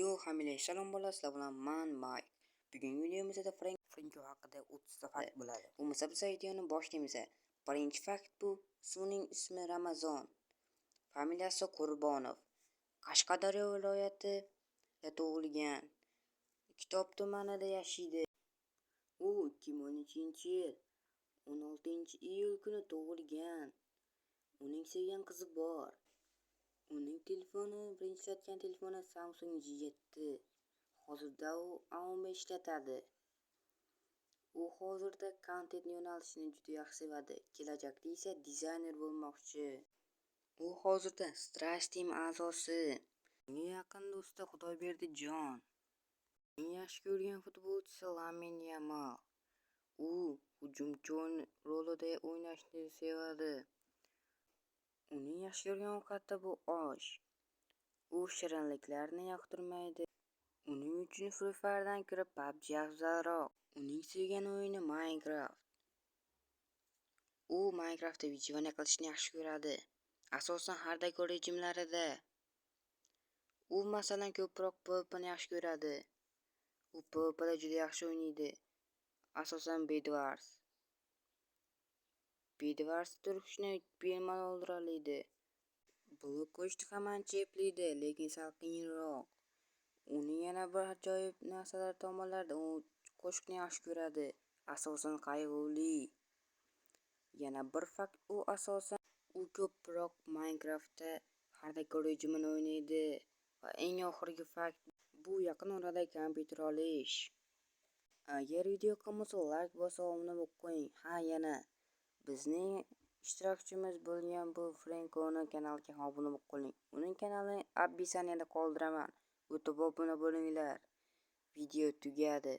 Yo hamile salom bo'lasizlar bilan man Mike. Bugungi videomizda Franko haqida 30 ta fakt bo'ladi. Bu musobaqaga videoni boshlaymiz. Birinchi fakt bu ismining ismi Ramazon. Familiyasi Qurbonov. Qashqadaryo viloyatida tug'ilgan. Kitob tumanida yashaydi. U 2013-yil 16-iyul kuni tug'ilgan. Uning sevgan qizi bor. Uning birinchi sotgan telefoni Samsung J7. Hozirda u A15 ishlatadi. U hozirda kontent yo'nalishini juda yaxshi sevadi. Kelajakda esa dizayner bo'lmoqchi. U hozirda Strash Team a'zosi. Uning yaqin do'sti Xudoyberdijon. Uning yaxshi ko'rgan futbolchisi Lamine Yamal. U hujumchi rolida o'ynashni sevadi. Uning yaxshi ko'rgan ovqati bu osh. U shirinliklarni yoqtirmaydi. Uning uchun Free Fire'dan ko'ra PUBG afzalroq. Uning sevgan o'yini Minecraft. U Minecraftda videoni qilishni yaxshi ko'radi. Asosan hardcore rejimlarida. U masalan ko'proq PvP'ni yaxshi ko'radi. U PvP'da juda yaxshi o'ynaydi. Asosan Bedwars. Bedwars turishni bemalol o'ldira oladi. Blok qo'shishni hammacha eplaydi, lekin sal qiyinroq. Uning yana bir ajoyib narsalar tomonlarida u qo'shiqni yaxshi ko'radi, asosan qayg'uli. Yana bir fakt u ko'proq Minecraftda hardcore rejimini o'ynaydi va eng oxirgi fakt bu yaqin orada kompyuter olish. Agar video yoqqansa like bosib obuna bo'lib qo'ying. Ha yana bizning ishtirokchimiz bo'lgan bu Frankoning kanaliga obuna bo'lib qo'ying. Uning kanalini opisiyaniyada qoldiraman. O'tib obuna bo'linglar. Video tugadi.